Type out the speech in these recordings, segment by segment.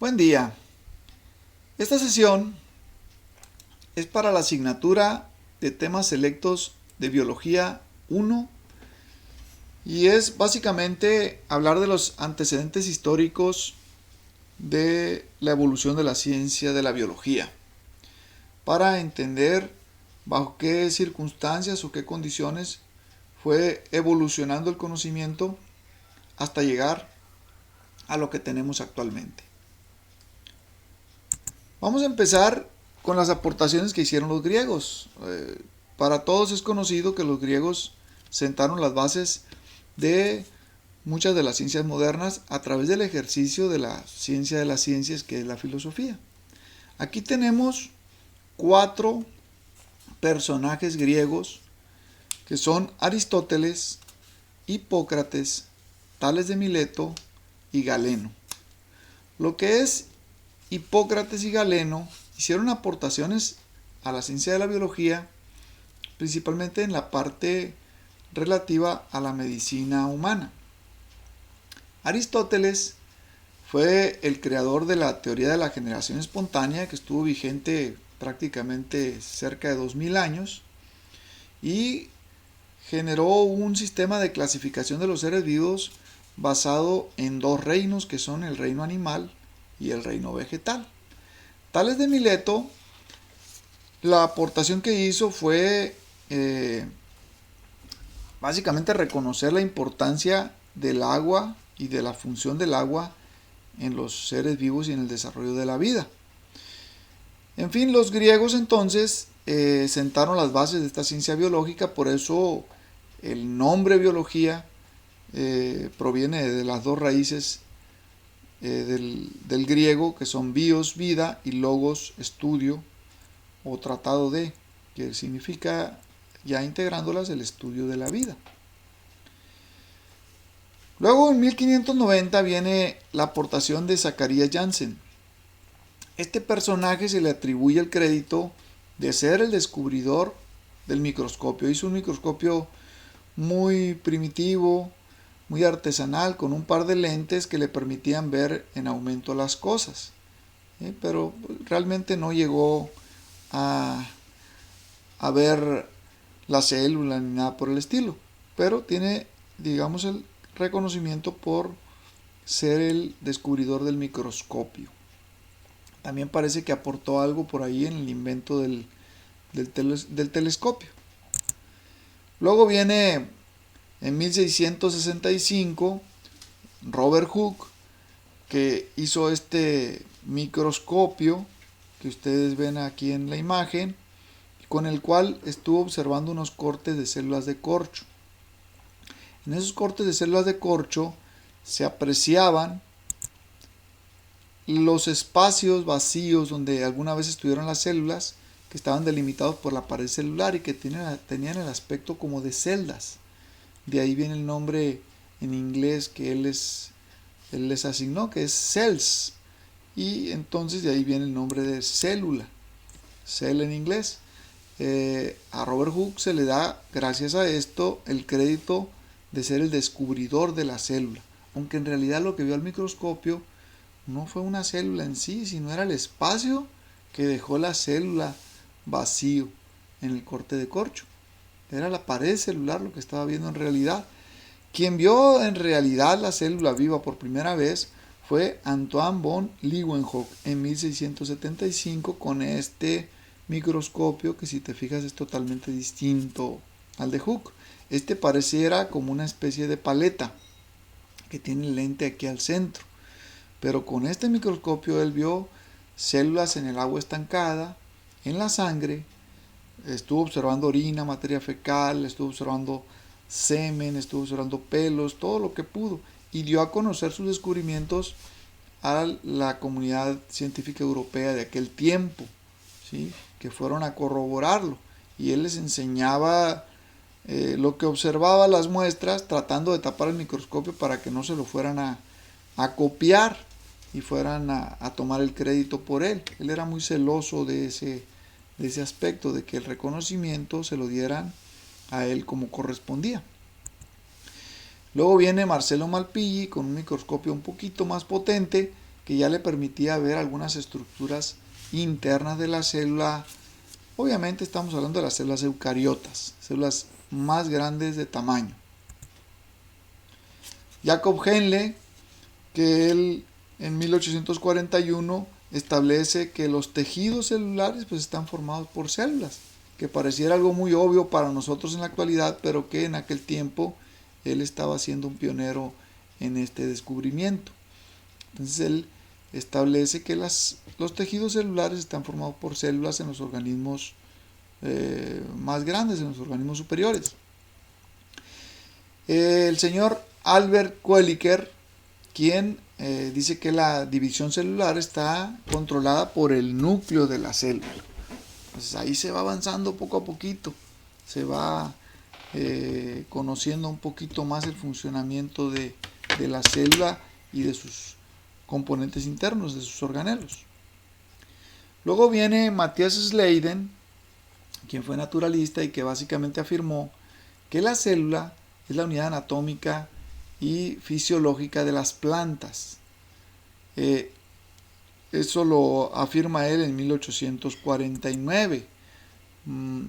Buen día. Esta sesión es para la asignatura de temas selectos de Biología 1 y es básicamente hablar de los antecedentes históricos de la evolución de la ciencia de la biología para entender bajo qué circunstancias o qué condiciones fue evolucionando el conocimiento hasta llegar a lo que tenemos actualmente. Vamos a empezar con las aportaciones que hicieron los griegos. Para todos es conocido que los griegos sentaron las bases de muchas de las ciencias modernas a través del ejercicio de la ciencia de las ciencias, que es la filosofía. Aquí tenemos 4 personajes griegos que son Aristóteles, Hipócrates, Tales de Mileto y Galeno. Lo que es Hipócrates y Galeno hicieron aportaciones a la ciencia de la biología, principalmente en la parte relativa a la medicina humana. Aristóteles fue el creador de la teoría de la generación espontánea, que estuvo vigente prácticamente cerca de 2000 años y generó un sistema de clasificación de los seres vivos basado en 2 reinos, que son el reino animal y el reino vegetal. Tales de Mileto, la aportación que hizo fue básicamente reconocer la importancia del agua y de la función del agua en los seres vivos y en el desarrollo de la vida. En fin, los griegos entonces sentaron las bases de esta ciencia biológica, por eso el nombre biología proviene de las 2 raíces del griego, que son bios, vida, y logos, estudio o tratado de, que significa, ya integrándolas, el estudio de la vida. Luego en 1590 viene la aportación de Zacharias Janssen. Este personaje se le atribuye el crédito de ser el descubridor del microscopio. Hizo un microscopio muy primitivo, muy artesanal, con un par de lentes que le permitían ver en aumento las cosas. Pero realmente no llegó a ver la célula ni nada por el estilo. Pero tiene, digamos, el reconocimiento por ser el descubridor del microscopio. También parece que aportó algo por ahí en el invento del telescopio. Luego viene en 1665 Robert Hooke, que hizo este microscopio que ustedes ven aquí en la imagen, con el cual estuvo observando unos cortes de células de corcho. En esos cortes de células de corcho se apreciaban los espacios vacíos donde alguna vez estuvieron las células, que estaban delimitados por la pared celular y que tenían el aspecto como de celdas. De ahí viene el nombre en inglés que él les asignó, que es cells. Y entonces de ahí viene el nombre de célula, cell en inglés. A Robert Hooke se le da, gracias a esto, el crédito de ser el descubridor de la célula, aunque en realidad lo que vio al microscopio no fue una célula en sí, sino era el espacio que dejó la célula vacío en el corte de corcho. Era la pared celular lo que estaba viendo en realidad. Quien vio en realidad la célula viva por primera vez fue Antoine von Leeuwenhoek en 1675 con este microscopio, que si te fijas es totalmente distinto al de Hooke. Este pareciera como una especie de paleta que tiene el lente aquí al centro, pero con este microscopio él vio células en el agua estancada, en la sangre, estuvo observando orina, materia fecal, estuvo observando semen, estuvo observando pelos, todo lo que pudo, y dio a conocer sus descubrimientos a la comunidad científica europea de aquel tiempo, ¿sí? Que fueron a corroborarlo, y él les enseñaba lo que observaba las muestras, tratando de tapar el microscopio para que no se lo fueran a copiar y fueran a tomar el crédito por él. Él era muy celoso de ese aspecto, de que el reconocimiento se lo dieran a él como correspondía. Luego viene Marcelo Malpighi con un microscopio un poquito más potente, que ya le permitía ver algunas estructuras internas de la célula. Obviamente estamos hablando de las células eucariotas, células más grandes de tamaño. Jacob Henle, que él en 1841 establece que los tejidos celulares pues están formados por células, que pareciera algo muy obvio para nosotros en la actualidad, pero que en aquel tiempo él estaba siendo un pionero en este descubrimiento. Entonces él establece que los tejidos celulares están formados por células en los organismos más grandes, en los organismos superiores. El señor Albert Koeliker, quien dice que la división celular está controlada por el núcleo de la célula. Entonces ahí se va avanzando poco a poquito, se va conociendo un poquito más el funcionamiento de la célula y de sus componentes internos, de sus organelos. Luego viene Matthias Schleiden, quien fue naturalista y que básicamente afirmó que la célula es la unidad anatómica y fisiológica de las plantas. Eso lo afirma él en 1849.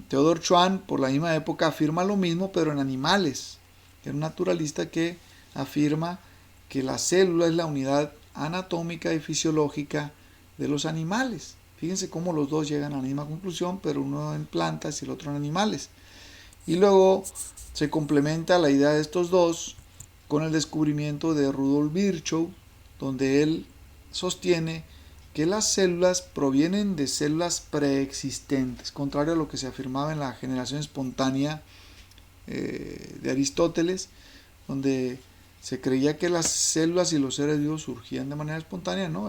Theodor Schwann, por la misma época, afirma lo mismo, pero en animales. Es un naturalista que afirma que la célula es la unidad anatómica y fisiológica de los animales. Fíjense cómo los dos llegan a la misma conclusión, pero uno en plantas y el otro en animales. Y luego se complementa la idea de estos dos con el descubrimiento de Rudolf Virchow, donde él sostiene que las células provienen de células preexistentes, contrario a lo que se afirmaba en la generación espontánea de Aristóteles, donde se creía que las células y los seres vivos surgían de manera espontánea. No,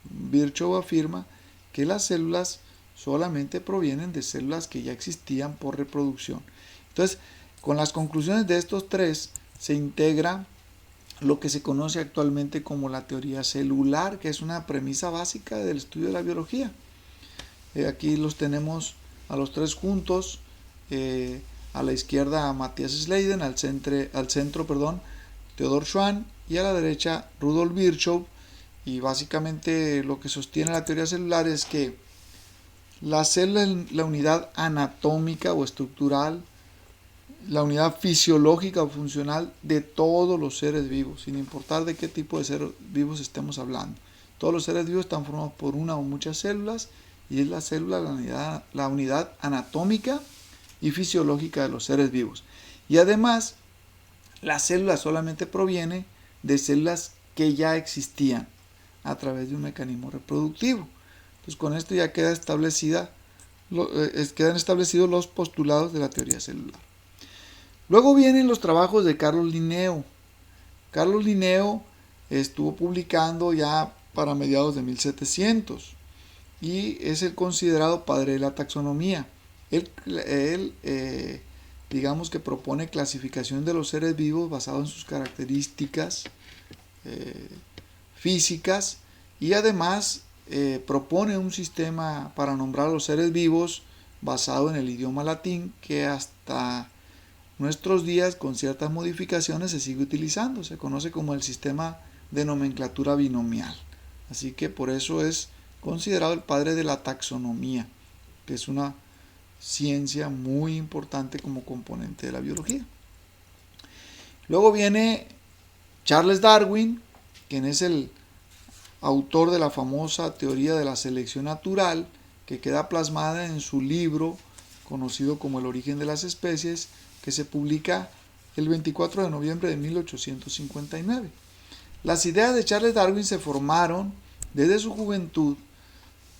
Virchow afirma que las células solamente provienen de células que ya existían por reproducción. Entonces, con las conclusiones de estos tres se integra lo que se conoce actualmente como la teoría celular, que es una premisa básica del estudio de la biología. Aquí los tenemos a los tres juntos, a la izquierda a Matthias Schleiden, al centro, Theodor Schwann, y a la derecha Rudolf Virchow. Y básicamente lo que sostiene la teoría celular es que la célula es la unidad anatómica o estructural, la unidad fisiológica o funcional de todos los seres vivos, sin importar de qué tipo de seres vivos estemos hablando. Todos los seres vivos están formados por una o muchas células, y es la célula la unidad anatómica y fisiológica de los seres vivos. Y además, la célula solamente proviene de células que ya existían a través de un mecanismo reproductivo. Entonces, con esto ya quedan establecidos los postulados de la teoría celular. Luego vienen los trabajos de Carlos Linneo. Carlos Linneo estuvo publicando ya para mediados de 1700 y es el considerado padre de la taxonomía. Él digamos que propone clasificación de los seres vivos basado en sus características físicas, y además propone un sistema para nombrar a los seres vivos basado en el idioma latín, que hasta nuestros días con ciertas modificaciones se sigue utilizando. Se conoce como el sistema de nomenclatura binomial. Así que por eso es considerado el padre de la taxonomía, que es una ciencia muy importante como componente de la biología. Luego viene Charles Darwin, quien es el autor de la famosa teoría de la selección natural, que queda plasmada en su libro conocido como El origen de las especies, que se publica el 24 de noviembre de 1859. Las ideas de Charles Darwin se formaron desde su juventud,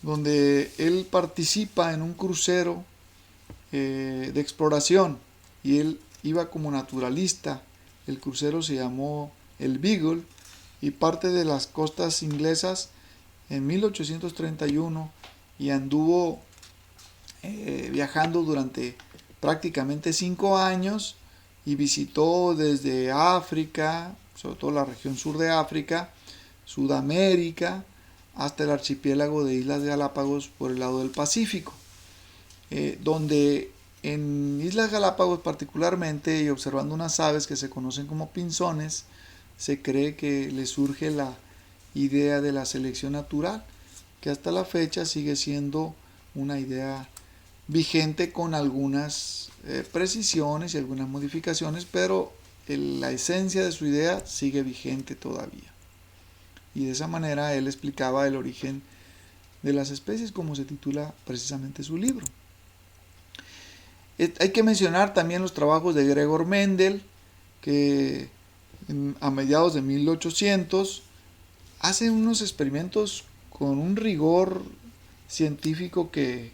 donde él participa en un crucero de exploración, y él iba como naturalista. El crucero se llamó el Beagle y parte de las costas inglesas en 1831, y anduvo viajando durante prácticamente 5 años, y visitó desde África, sobre todo la región sur de África, Sudamérica, hasta el archipiélago de Islas Galápagos por el lado del Pacífico, donde en Islas Galápagos particularmente, y observando unas aves que se conocen como pinzones, se cree que le surge la idea de la selección natural, que hasta la fecha sigue siendo una idea vigente con algunas precisiones y algunas modificaciones, pero la esencia de su idea sigue vigente todavía. Y de esa manera él explicaba el origen de las especies, como se titula precisamente su libro. Hay que mencionar también los trabajos de Gregor Mendel, que a mediados de 1800 hace unos experimentos con un rigor científico que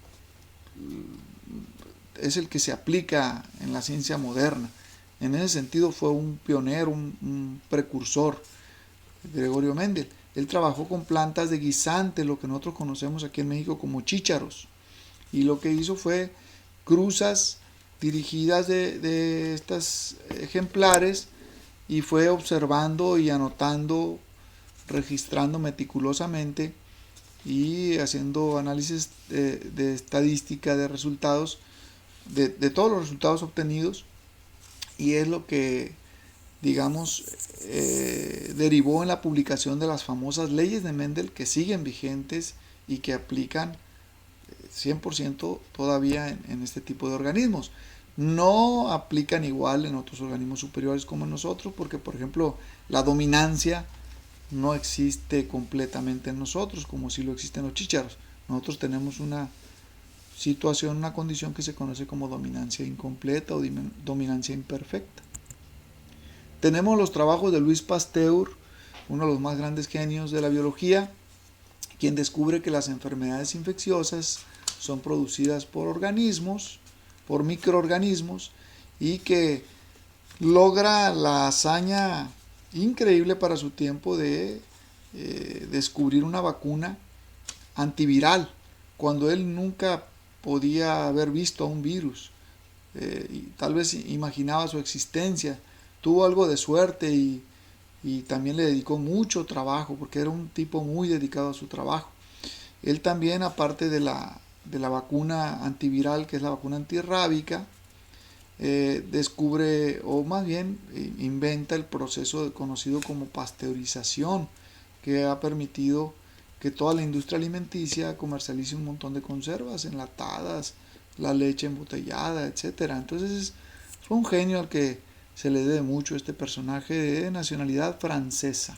es el que se aplica en la ciencia moderna. En ese sentido fue un pionero, un precursor, Gregorio Mendel. Él trabajó con plantas de guisante, lo que nosotros conocemos aquí en México como chícharos. Y lo que hizo fue cruzas dirigidas de estos ejemplares y fue observando y anotando, registrando meticulosamente y haciendo análisis de estadística de resultados, de todos los resultados obtenidos, y es lo que, digamos, derivó en la publicación de las famosas leyes de Mendel, que siguen vigentes y que aplican 100% todavía en este tipo de organismos. No aplican igual en otros organismos superiores como en nosotros, porque por ejemplo la dominancia no existe completamente en nosotros, como si lo existen los chícharos. Nosotros tenemos una situación, una condición que se conoce como dominancia incompleta o dominancia imperfecta. Tenemos los trabajos de Louis Pasteur, uno de los más grandes genios de la biología, quien descubre que las enfermedades infecciosas son producidas por organismos, por microorganismos, y que logra la hazaña increíble para su tiempo de descubrir una vacuna antiviral, cuando él nunca podía haber visto a un virus, y tal vez imaginaba su existencia. Tuvo algo de suerte y también le dedicó mucho trabajo, porque era un tipo muy dedicado a su trabajo. Él también, aparte de la vacuna antiviral, que es la vacuna antirrábica, descubre, o más bien inventa el proceso conocido como pasteurización, que ha permitido que toda la industria alimenticia comercialice un montón de conservas enlatadas, la leche embotellada, etc. Entonces fue un genio al que se le debe mucho, este personaje de nacionalidad francesa.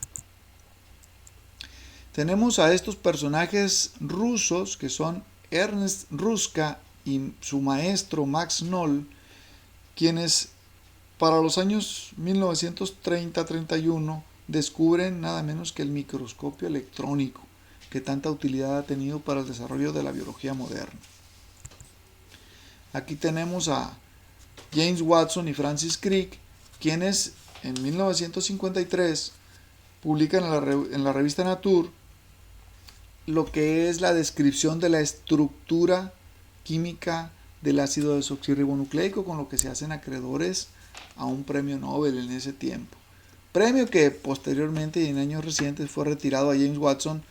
Tenemos a estos personajes rusos, que son Ernest Ruska y su maestro Max Noll, quienes para los años 1930-31 descubren nada menos que el microscopio electrónico, que tanta utilidad ha tenido para el desarrollo de la biología moderna. Aquí tenemos a James Watson y Francis Crick, quienes en 1953 publican en la revista Nature lo que es la descripción de la estructura química del ácido desoxirribonucleico, con lo que se hacen acreedores a un premio Nobel en ese tiempo. Premio que posteriormente y en años recientes fue retirado a James Watson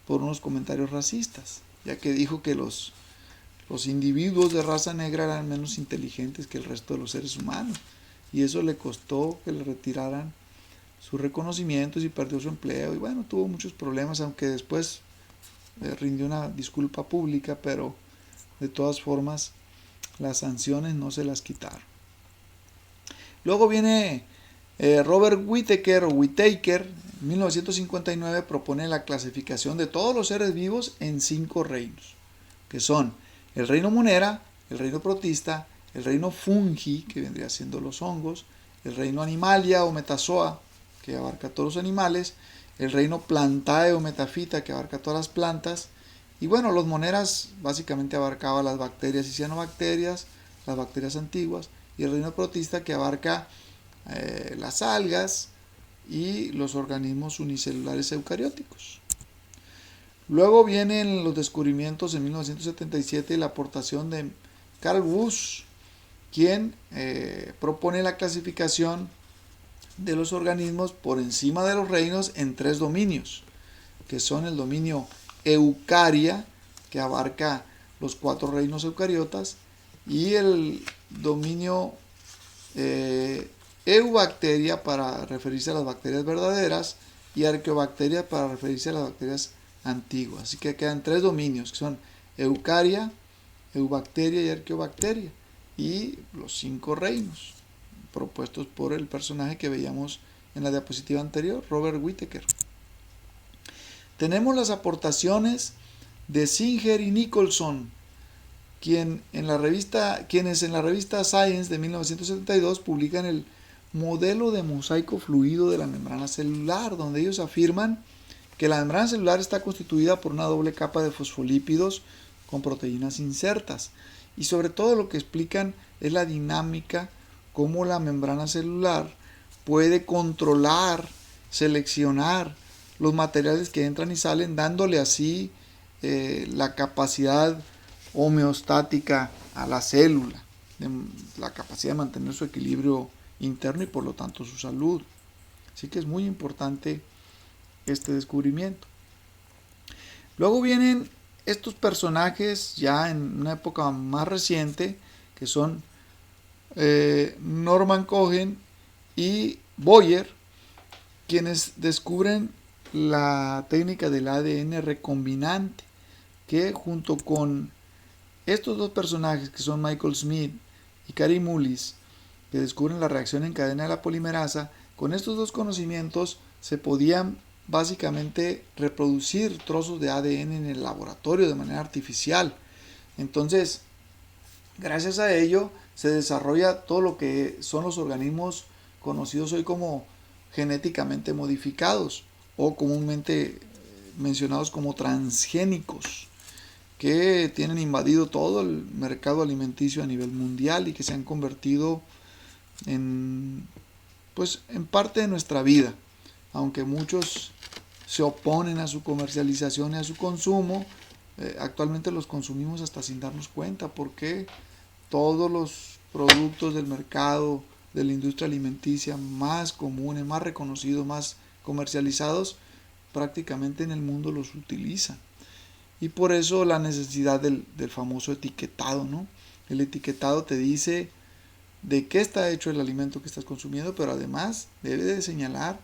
por unos comentarios racistas, ya que dijo que los individuos de raza negra eran menos inteligentes que el resto de los seres humanos, y eso le costó que le retiraran sus reconocimientos y perdió su empleo, y bueno, tuvo muchos problemas, aunque después rindió una disculpa pública, pero de todas formas las sanciones no se las quitaron. Luego viene Robert Whittaker en 1959 propone la clasificación de todos los seres vivos en 5 reinos, que son el reino monera, el reino protista, el reino fungi, que vendría siendo los hongos, el reino animalia o metazoa, que abarca todos los animales, el reino plantae o metafita, que abarca todas las plantas, y bueno, los moneras básicamente abarcaba las bacterias y cianobacterias, las bacterias antiguas, y el reino protista, que abarca las algas y los organismos unicelulares eucarióticos. Luego vienen los descubrimientos en 1977 y la aportación de Carl Woese, quien propone la clasificación de los organismos por encima de los reinos en 3 dominios, que son el dominio Eucaria, que abarca los 4 reinos eucariotas, y el dominio Eubacteria, para referirse a las bacterias verdaderas, y arqueobacterias para referirse a las bacterias antiguas. Así que quedan 3 dominios, que son eucaria, eubacteria y arqueobacteria, y los 5 reinos propuestos por el personaje que veíamos en la diapositiva anterior, Robert Whittaker. Tenemos las aportaciones de Singer y Nicholson, quienes en la revista Science de 1972 publican el modelo de mosaico fluido de la membrana celular, donde ellos afirman que la membrana celular está constituida por una doble capa de fosfolípidos con proteínas insertas, y sobre todo lo que explican es la dinámica, cómo la membrana celular puede controlar, seleccionar los materiales que entran y salen, dándole así la capacidad homeostática a la célula, la capacidad de mantener su equilibrio interno y por lo tanto su salud. Así que es muy importante este descubrimiento. Luego vienen estos personajes ya en una época más reciente, que son Norman Cohen y Boyer, quienes descubren la técnica del ADN recombinante, que junto con estos dos personajes, que son Michael Smith y Kary Mullis, que descubren la reacción en cadena de la polimerasa, con estos dos conocimientos se podían básicamente reproducir trozos de ADN en el laboratorio de manera artificial. Entonces, gracias a ello se desarrolla todo lo que son los organismos conocidos hoy como genéticamente modificados o comúnmente mencionados como transgénicos, que tienen invadido todo el mercado alimenticio a nivel mundial y que se han convertido en parte de nuestra vida, aunque muchos se oponen a su comercialización y a su consumo. Actualmente los consumimos hasta sin darnos cuenta, porque todos los productos del mercado de la industria alimenticia más comunes, más reconocidos, más comercializados, prácticamente en el mundo los utilizan. Y por eso la necesidad del famoso etiquetado, ¿no? El etiquetado te dice de qué está hecho el alimento que estás consumiendo, pero además debe de señalar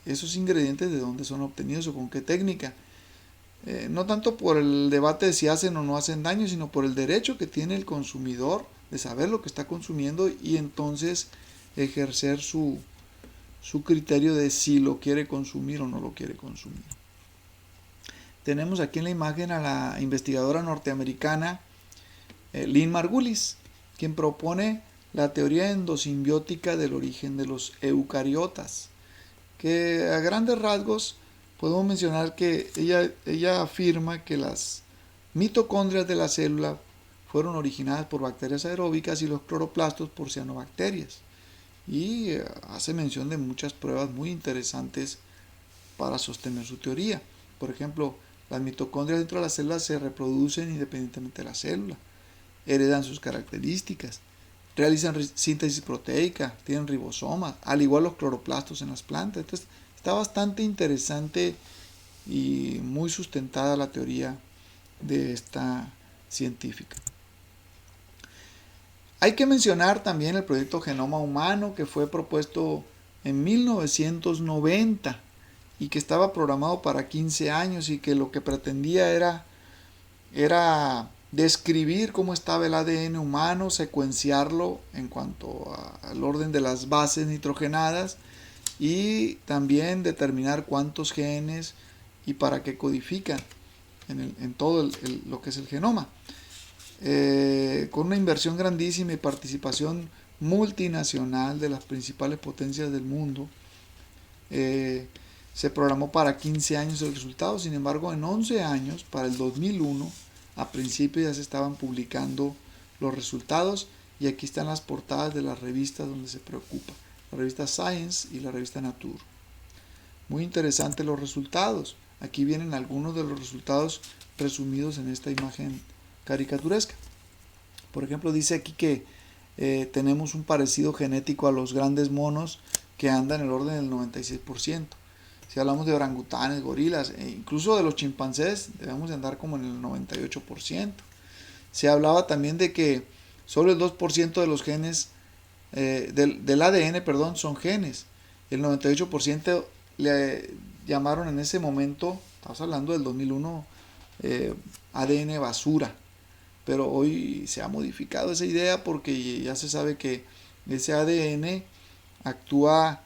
esos ingredientes de dónde son obtenidos o con qué técnica. No tanto por el debate de si hacen o no hacen daño, sino por el derecho que tiene el consumidor de saber lo que está consumiendo y entonces ejercer su criterio de si lo quiere consumir o no lo quiere consumir. Tenemos aquí en la imagen a la investigadora norteamericana Lynn Margulis, quien propone la teoría endosimbiótica del origen de los eucariotas, que a grandes rasgos podemos mencionar que ella afirma que las mitocondrias de la célula fueron originadas por bacterias aeróbicas y los cloroplastos por cianobacterias, y hace mención de muchas pruebas muy interesantes para sostener su teoría. Por ejemplo, las mitocondrias dentro de las células se reproducen independientemente de la célula, heredan sus características, realizan síntesis proteica, tienen ribosomas, al igual los cloroplastos en las plantas. Entonces, está bastante interesante y muy sustentada la teoría de esta científica. Hay que mencionar también el proyecto Genoma Humano, que fue propuesto en 1990 y que estaba programado para 15 años y que lo que pretendía era describir cómo estaba el ADN humano, secuenciarlo en cuanto al orden de las bases nitrogenadas y también determinar cuántos genes y para qué codifican en todo lo que es el genoma. Con una inversión grandísima y participación multinacional de las principales potencias del mundo, se programó para 15 años el resultado. Sin embargo, en 11 años, para el 2001, a principios ya se estaban publicando los resultados, y aquí están las portadas de las revistas donde se preocupa, la revista Science y la revista Nature. Muy interesantes los resultados. Aquí vienen algunos de los resultados resumidos en esta imagen caricaturesca. Por ejemplo, dice aquí que tenemos un parecido genético a los grandes monos que andan en el orden del 96%. Si hablamos de orangutanes, gorilas e incluso de los chimpancés, debemos de andar como en el 98%. Se hablaba también de que solo el 2% de los genes del ADN, son genes. El 98% le llamaron en ese momento, estamos hablando del 2001, ADN basura. Pero hoy se ha modificado esa idea porque ya se sabe que ese ADN actúa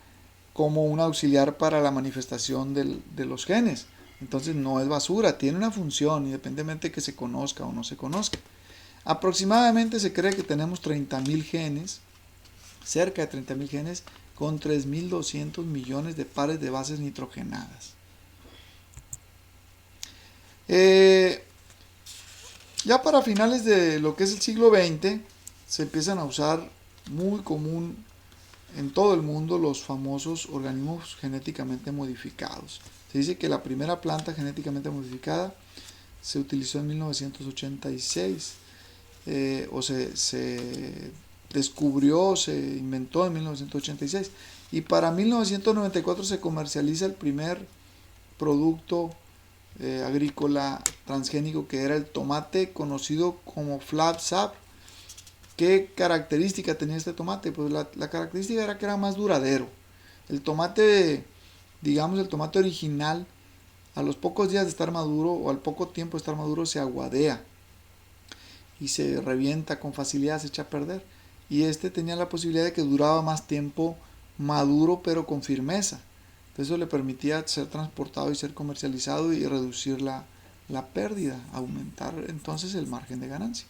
como un auxiliar para la manifestación de los genes. Entonces no es basura, tiene una función independientemente de que se conozca o no se conozca. Aproximadamente se cree que tenemos 30.000 genes, cerca de 30.000 genes, con 3.200 millones de pares de bases nitrogenadas. Ya para finales de lo que es el siglo XX, se empiezan a usar muy común en todo el mundo los famosos organismos genéticamente modificados. Se dice que la primera planta genéticamente modificada se utilizó en 1986, o se descubrió, se inventó en 1986, y para 1994 se comercializa el primer producto agrícola transgénico, que era el tomate conocido como Flab Sap. ¿Qué característica tenía este tomate? Pues la característica era que era más duradero. El tomate, digamos el tomate original, a los pocos días de estar maduro o al poco tiempo de estar maduro se aguadea y se revienta con facilidad, se echa a perder. Y este tenía la posibilidad de que duraba más tiempo maduro pero con firmeza. Eso le permitía ser transportado y ser comercializado y reducir la pérdida, aumentar entonces el margen de ganancia.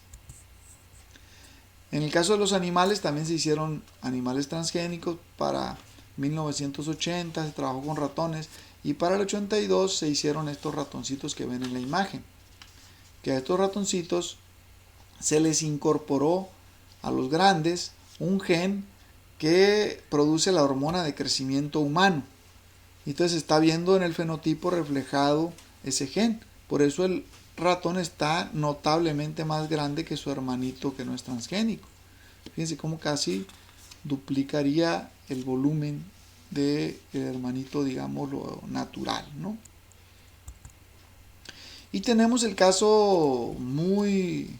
En el caso de los animales también se hicieron animales transgénicos. Para 1980 se trabajó con ratones y para el 82 se hicieron estos ratoncitos que ven en la imagen. Que a estos ratoncitos se les incorporó a los grandes un gen que produce la hormona de crecimiento humano. Entonces se está viendo en el fenotipo reflejado ese gen. Por eso el ratón está notablemente más grande que su hermanito que no es transgénico. Fíjense cómo casi duplicaría el volumen del hermanito, digamos, lo natural, ¿no? Y tenemos el caso muy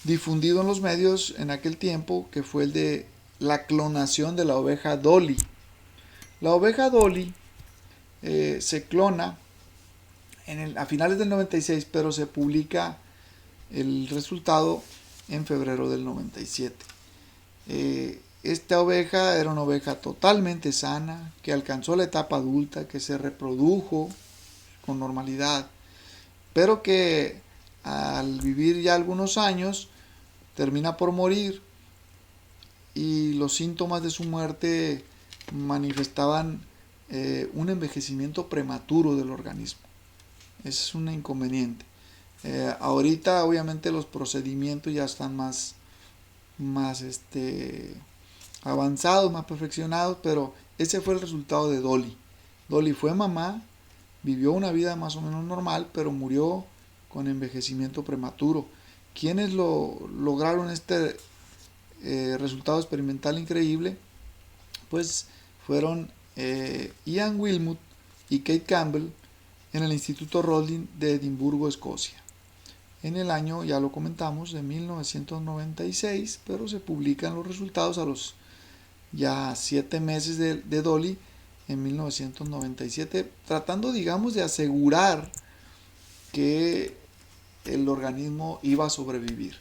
difundido en los medios en aquel tiempo, que fue el de la clonación de la oveja Dolly. La oveja Dolly se clona a finales del 96, pero se publica el resultado en febrero del 97. Esta oveja era una oveja totalmente sana, que alcanzó la etapa adulta, que se reprodujo con normalidad, pero que al vivir ya algunos años termina por morir, y los síntomas de su muerte manifestaban un envejecimiento prematuro del organismo. Ese es un inconveniente. Ahorita obviamente los procedimientos ya están más avanzados, más perfeccionados, pero ese fue el resultado de Dolly. Dolly fue mamá, vivió una vida más o menos normal, pero murió con envejecimiento prematuro. ¿Quiénes lograron este resultado experimental increíble? Pues fueron Ian Wilmut y Kate Campbell en el Instituto Rollin de Edimburgo, Escocia. En el año, ya lo comentamos, de 1996, pero se publican los resultados a los ya 7 meses de Dolly en 1997, tratando, digamos, de asegurar que el organismo iba a sobrevivir.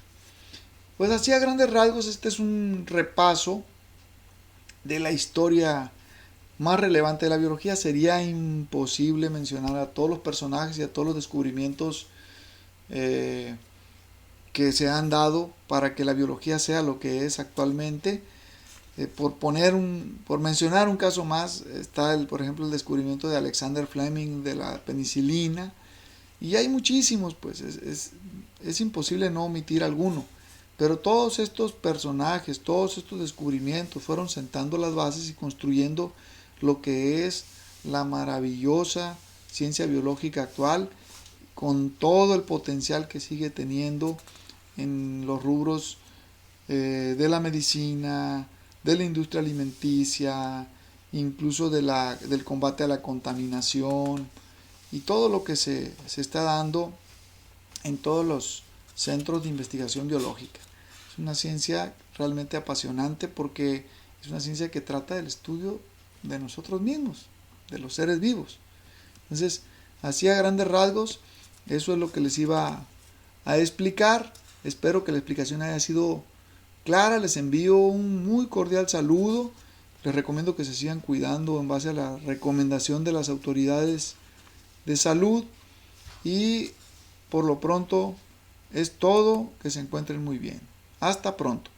Pues así a grandes rasgos, este es un repaso de la historia más relevante de la biología. Sería imposible mencionar a todos los personajes y a todos los descubrimientos que se han dado para que la biología sea lo que es actualmente. Por mencionar un caso más, está por ejemplo el descubrimiento de Alexander Fleming de la penicilina, y hay muchísimos, pues es imposible no omitir alguno, pero todos estos personajes, todos estos descubrimientos fueron sentando las bases y construyendo lo que es la maravillosa ciencia biológica actual, con todo el potencial que sigue teniendo en los rubros de la medicina, de la industria alimenticia, incluso del combate a la contaminación, y todo lo que se está dando en todos los centros de investigación biológica. Es una ciencia realmente apasionante porque es una ciencia que trata del estudio de nosotros mismos. de los seres vivos. Entonces, así a grandes rasgos, eso es lo que les iba a explicar. Espero que la explicación haya sido clara. Les envío un muy cordial saludo. Les recomiendo que se sigan cuidando en base a la recomendación de las autoridades de salud. Y por lo pronto es todo. Que se encuentren muy bien. Hasta pronto.